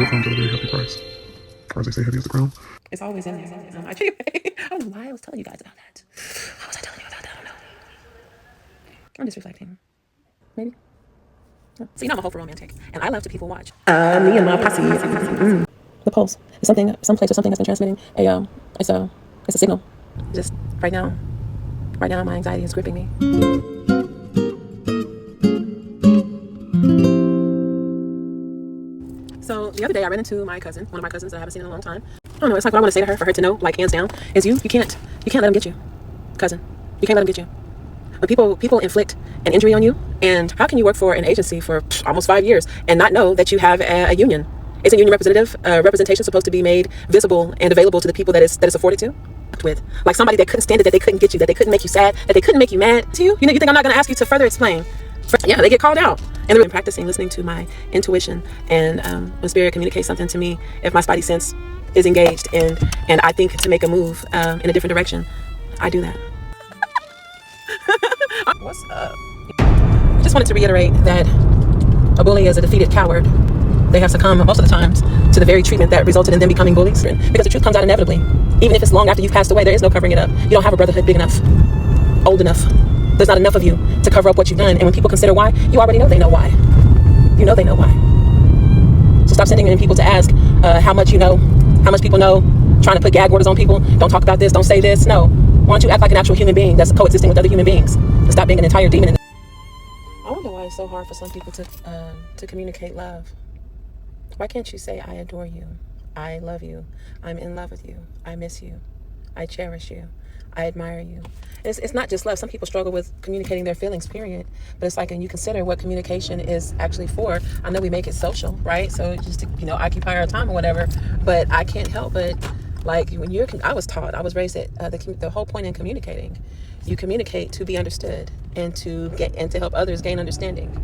will comes at a very hefty price. Or as they say, heavy as the crown. It's always in there. I don't know why I was telling you guys about that. How was I telling you about that? I don't know. I'm just reflecting. Maybe. So you know I'm a hopeful romantic, and I love to people watch. Me and my posse. The pulse. It's something, some place or something has been transmitting. It's a signal. Just right now, my anxiety is gripping me. So the other day I ran into my cousin, one of my cousins that I haven't seen in a long time. I don't know, it's like what I want to say to her, for her to know, like hands down, is you can't let them get you, cousin. You can't let them get you. When people inflict an injury on you, and how can you work for an agency for almost 5 years and not know that you have a union? Isn't union representation supposed to be made visible and available to the people that it's afforded to? With like somebody that couldn't stand it, that they couldn't get you, that they couldn't make you sad, that they couldn't make you mad to you. You think I'm not going to ask you to further explain? Yeah, they get called out. And I've been practicing listening to my intuition, and when spirit communicates something to me, if my spidey sense is engaged and I think to make a move in a different direction, I do that. What's up? I just wanted to reiterate that a bully is a defeated coward. They have succumbed most of the times to the very treatment that resulted in them becoming bullies, because the truth comes out inevitably. Even if it's long after you've passed away, there is no covering it up. You don't have a brotherhood big enough, old enough. There's not enough of you to cover up what you've done. And when people consider why, you already know they know why. You know they know why. So stop sending in people to ask how much you know, how much people know, trying to put gag orders on people. Don't talk about this, don't say this. No. Why don't you act like an actual human being that's coexisting with other human beings and stop being an entire demon? I wonder why it's so hard for some people to communicate love. Why can't you say, I adore you, I love you, I'm in love with you, I miss you, I cherish you, I admire you? It's not just love. Some people struggle with communicating their feelings, period. But it's like, and you consider what communication is actually for. I know we make it social, right? So just to, occupy our time or whatever. But I can't help but, like, when I was taught, I was raised at the whole point in communicating. You communicate to be understood and to help others gain understanding.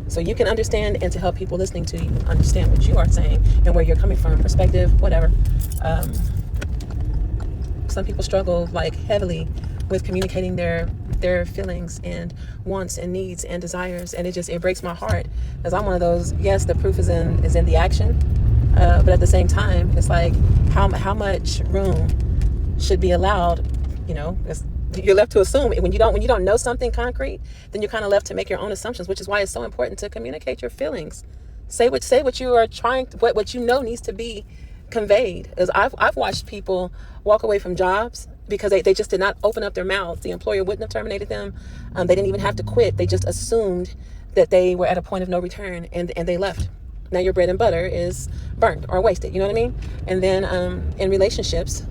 So you can understand and to help people listening to you understand what you are saying and where you're coming from, perspective, whatever. Some people struggle like heavily with communicating their feelings and wants and needs and desires, and it breaks my heart, because I'm one of those. Yes, the proof is in the action, but at the same time, it's like how much room should be allowed. You're left to assume when you don't know something concrete, then you're kind of left to make your own assumptions, which is why it's so important to communicate your feelings. Say what you are trying, what you know needs to be conveyed. As I've watched people walk away from jobs because they just did not open up their mouths. The employer wouldn't have terminated them. They didn't even have to quit. They just assumed that they were at a point of no return, and they left. Now your bread and butter is burnt or wasted. You know what I mean? And then in relationships,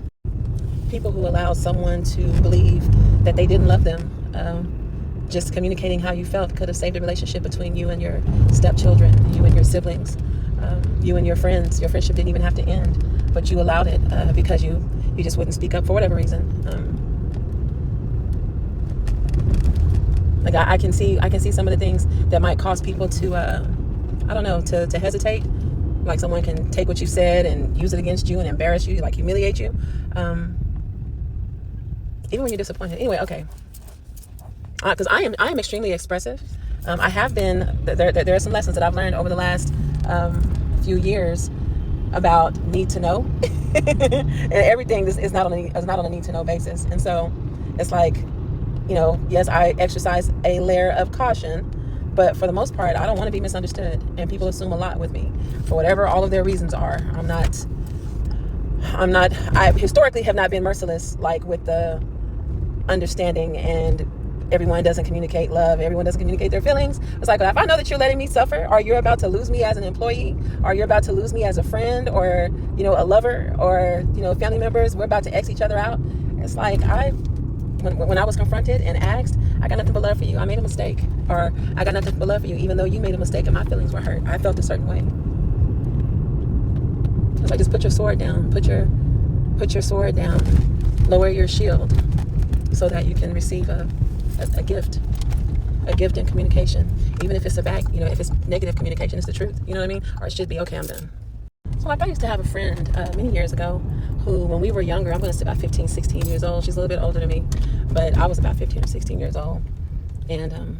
people who allow someone to believe that they didn't love them, just communicating how you felt could have saved a relationship between you and your stepchildren, you and your siblings, you and your friends. Your friendship didn't even have to end, but you allowed it because you just wouldn't speak up for whatever reason. Like I can see some of the things that might cause people to to hesitate. Like someone can take what you said and use it against you and embarrass you, like humiliate you, even when you're disappointed. Anyway, okay. Because I am extremely expressive. I have been. There are some lessons that I've learned over the last few years about need to know, and everything is not on a need to know basis. And so it's like, yes, I exercise a layer of caution, but for the most part, I don't want to be misunderstood, and people assume a lot with me for whatever all of their reasons are. I historically have not been merciless, like with the understanding and everyone doesn't communicate love, everyone doesn't communicate their feelings. It's like, if I know that you're letting me suffer, or you're about to lose me as an employee, or you're about to lose me as a friend, or a lover, or family members, we're about to X each other out. It's like when I was confronted and asked, I got nothing but love for you. I made a mistake, or I got nothing but love for you, even though you made a mistake and my feelings were hurt. I felt a certain way. It's like, just put your sword down. Put your sword down. Lower your shield, so that you can receive a gift in communication. Even if it's if it's negative communication, it's the truth. You know what I mean? Or it should be. Okay, I'm done. So like, I used to have a friend many years ago who, when we were younger, I'm going to say about 15, 16 years old. She's a little bit older than me, but I was about 15 or 16 years old. And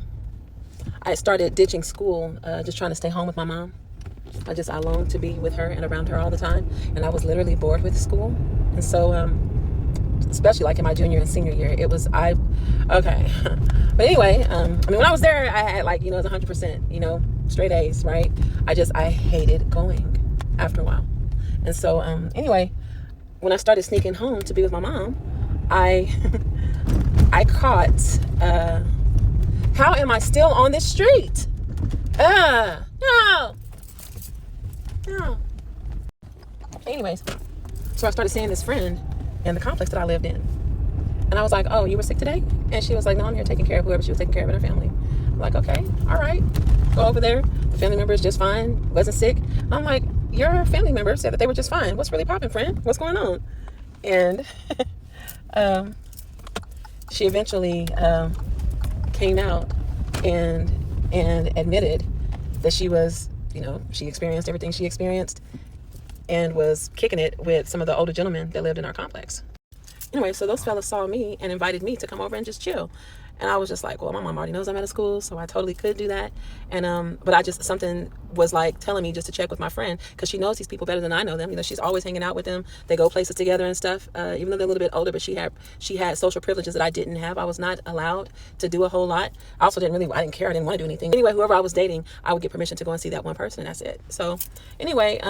I started ditching school, just trying to stay home with my mom. I longed to be with her and around her all the time. And I was literally bored with school. And so, especially like in my junior and senior year, okay. But anyway, when I was there, I had like, it was 100%, straight A's, right? I hated going after a while. And so, anyway, when I started sneaking home to be with my mom, I caught, how am I still on this street? No. Anyways, so I started seeing this friend in the complex that I lived in. And I was like, oh, you were sick today? And she was like, no, I'm here taking care of whoever she was taking care of in her family. I'm like, okay, all right. Go over there. The family member is just fine. Wasn't sick. I'm like, your family member said that they were just fine. What's really popping, friend? What's going on? And she eventually came out and admitted that she was, she experienced everything she experienced and was kicking it with some of the older gentlemen that lived in our complex. Anyway, so those fellas saw me and invited me to come over and just chill. And I was just like, well, my mom already knows I'm out of school, so I totally could do that. And but something was like telling me just to check with my friend, because she knows these people better than I know them. She's always hanging out with them. They go places together and stuff. Even though they're a little bit older, but she had social privileges that I didn't have. I was not allowed to do a whole lot. I also I didn't care. I didn't want to do anything. Anyway, whoever I was dating, I would get permission to go and see that one person, and that's it. So anyway,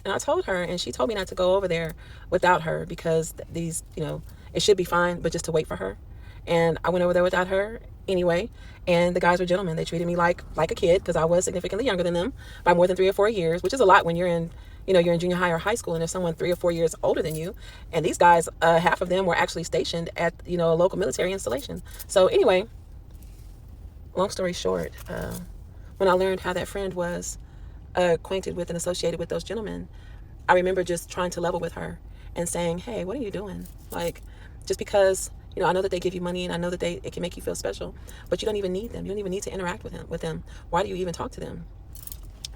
and I told her, and she told me not to go over there without her, because these, it should be fine, but just to wait for her. And I went over there without her anyway. And the guys were gentlemen. They treated me like a kid, because I was significantly younger than them by more than 3 or 4 years, which is a lot when you're in, you're in junior high or high school, and there's someone 3 or 4 years older than you. And these guys, half of them were actually stationed at, a local military installation. So anyway, long story short, when I learned how that friend was acquainted with and associated with those gentlemen, I remember just trying to level with her and saying, hey, what are you doing? Like, just because, I know that they give you money, and I know that it can make you feel special, but you don't even need them. You don't even need to interact with them. Why do you even talk to them?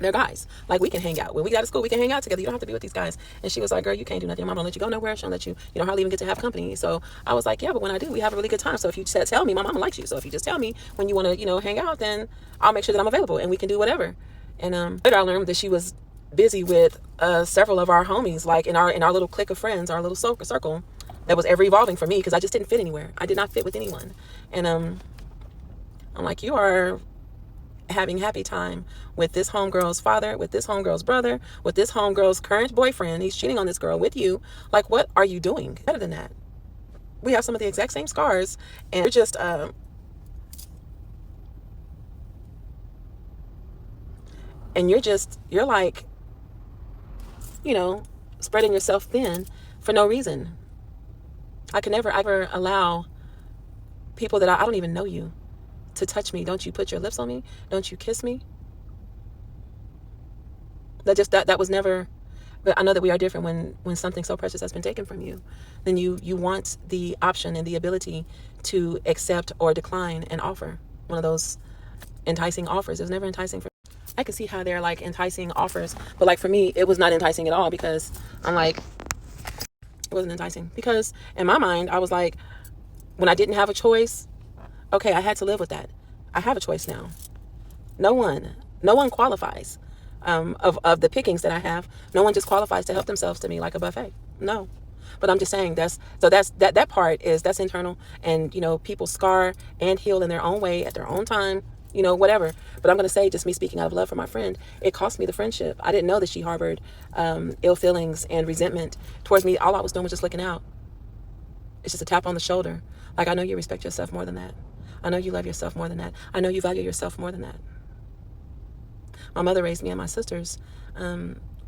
They're guys. Like, we can hang out. When we got to school, we can hang out together. You don't have to be with these guys. And she was like, girl, you can't do nothing. Your mom don't let you go nowhere. She don't let you, hardly even get to have company. So I was like, yeah, but when I do, we have a really good time. So if you tell me, my mama likes you. So if you just tell me when you want to, hang out, then I'll make sure that I'm available and we can do whatever. And later I learned that she was busy with several of our homies, like in our little clique of friends, our little circle that was ever evolving for me, because I just didn't fit anywhere. I did not fit with anyone. And I'm like, you are having happy time with this homegirl's father, with this homegirl's brother, with this homegirl's current boyfriend. He's cheating on this girl with you. Like, what are you doing better than that? We have some of the exact same scars, and you're just you're like, spreading yourself thin for no reason. I could never ever allow people that I don't even know you to touch me. Don't you put your lips on me? Don't you kiss me? That was never. But I know that we are different when something so precious has been taken from you. Then you want the option and the ability to accept or decline an offer. One of those enticing offers. It was never enticing for. I can see how they're like enticing offers, but like for me, it was not enticing at all, because I'm like, it wasn't enticing, because in my mind, I was like, when I didn't have a choice, okay, I had to live with that. I have a choice now. No one qualifies of the pickings that I have. No one just qualifies to help themselves to me like a buffet. No. But I'm just saying that part that's internal, and people scar and heal in their own way at their own time, whatever. But I'm going to say, just me speaking out of love for my friend, it cost me the friendship. I didn't know that she harbored ill feelings and resentment towards me. All I was doing was just looking out. It's just a tap on the shoulder. Like, I know you respect yourself more than that. I know you love yourself more than that. I know you value yourself more than that. My mother raised me and my sisters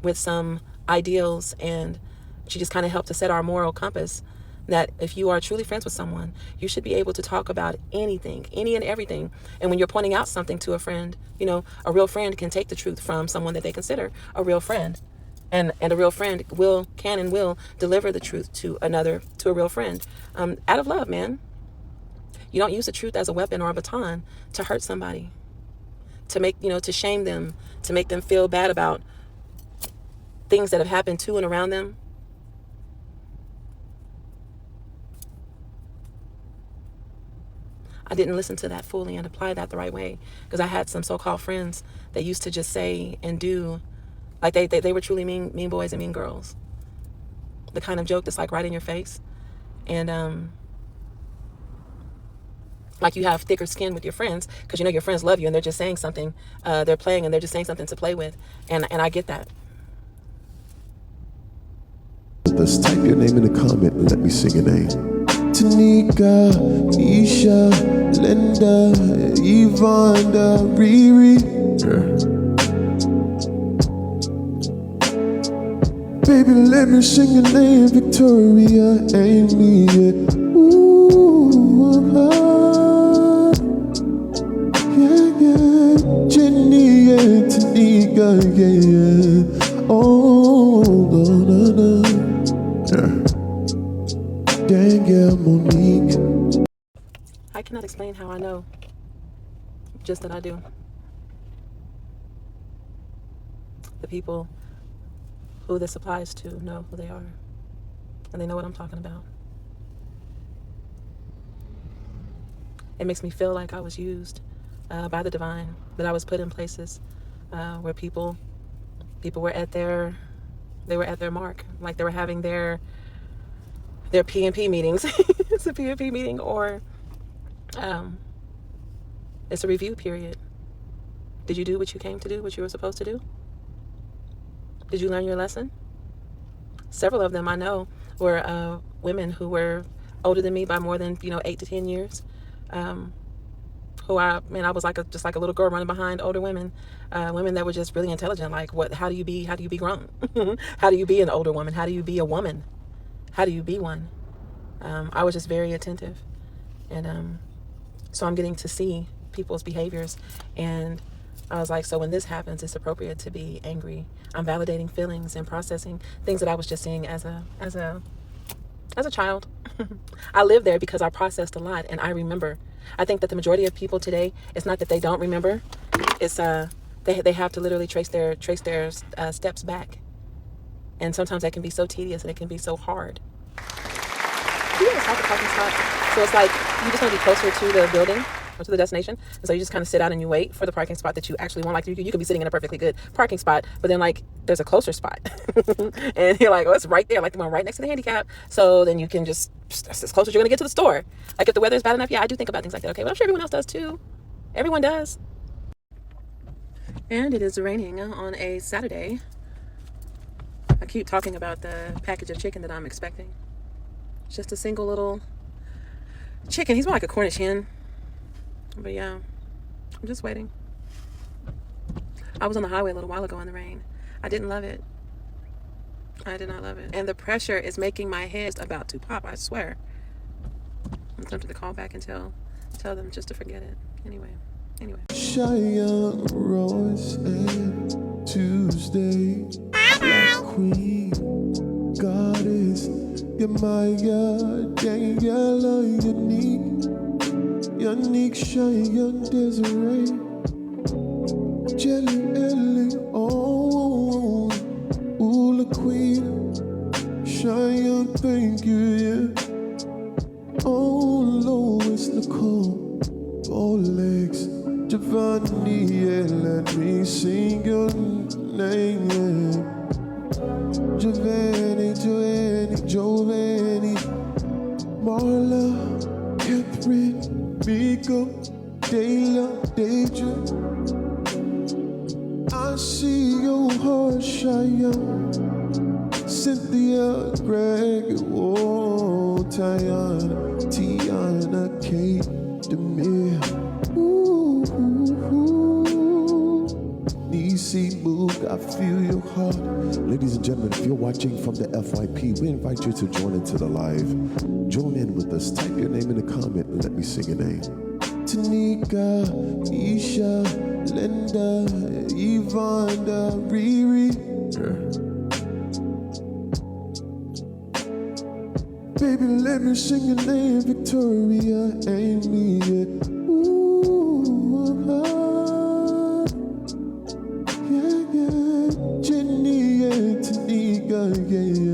with some ideals, and she just kind of helped to set our moral compass, that if you are truly friends with someone, you should be able to talk about anything, any and everything. And when you're pointing out something to a friend, a real friend can take the truth from someone that they consider a real friend. And a real friend can and will deliver the truth to a real friend, out of love, man. You don't use the truth as a weapon or a baton to hurt somebody, to make, to shame them, to make them feel bad about things that have happened to and around them. I didn't listen to that fully and apply that the right way, because I had some so-called friends that used to just say and do, like they were truly mean boys and mean girls. The kind of joke that's like right in your face. And like you have thicker skin with your friends because you know your friends love you and they're just saying something, they're playing and they're just saying something to play with. And I get that. Just type your name in the comment and let me sing your name. Tanika, Isha, Linda, Yvonne, Riri. Baby, let me sing your name. Victoria, Amy, yeah. Ooh, yeah. Jenny, yeah. Tanika, yeah. Oh, no. Danielle, Monique. I cannot explain how I know, just that I do. The people who this applies to know who they are, and they know what I'm talking about. It makes me feel like I was used by the divine, that I was put in places where people were at their mark, like they were having their P&P meetings. It's a P&P meeting, or it's a review period. Did you do what you came to do, what you were supposed to do? Did you learn your lesson? Several of them I know were women who were older than me by more than 8 to 10 years. Who I was just like a little girl running behind older women, women that were just really intelligent. Like, how do you be grown? How do you be an older woman? How do you be a woman? How do you be one? I was just very attentive, and so I'm getting to see people's behaviors, and I was like, so when this happens, it's appropriate to be angry. I'm validating feelings and processing things that I was just seeing as a child. I lived there because I processed a lot, and I remember. I think that the majority of people today, it's not that they don't remember, it's they have to literally trace their steps back, and sometimes that can be so tedious and it can be so hard. Do you have a parking spot? So it's like you just want to be closer to the building or to the destination, and so you just kind of sit out and you wait for the parking spot that you actually want. Like you could be sitting in a perfectly good parking spot, but then like there's a closer spot, and you're like, oh, it's right there, like the one right next to the handicap. So then you can just that's as close as you're gonna get to the store. Like if the weather is bad enough, yeah, I do think about things like that. Okay, but I'm sure everyone else does too. Everyone does. And it is raining on a Saturday. I keep talking about the package of chicken that I'm expecting. It's just a single little chicken. He's more like a Cornish hen. But yeah, I'm just waiting. I was on the highway a little while ago in the rain. I didn't love it. I did not love it. And the pressure is making my head about to pop, I swear. I'm tempted to call back and tell them just to forget it. Anyway. Cheyenne, Rose, and Tuesday, Black Queen, Goddess, Gamaya, Daniela, Unique, Cheyenne, Desiree, Jelly, Ellie, oh, Ula Queen, Cheyenne, thank you, yeah. Oh, Lois, Nicole, Olex, Giovanni, yeah, let me sing your name, yeah. Giovanni, Marla, Catherine, Miko, Deja. I see your heart, Cheyenne, Cynthia, Greg, oh, Tiana, Kate, Demir, Nisi, Moog, I feel your heart. Ladies and gentlemen, if you're watching from the FYP, we invite you to join into the live. Join in with us. Type your name in the comment and let me sing your name. Tanika, Isha, Linda, Yvonne, Riri. Baby, let me sing your name. Victoria, Amy, yeah. Yeah. Jenny, yeah. Tanika, yeah.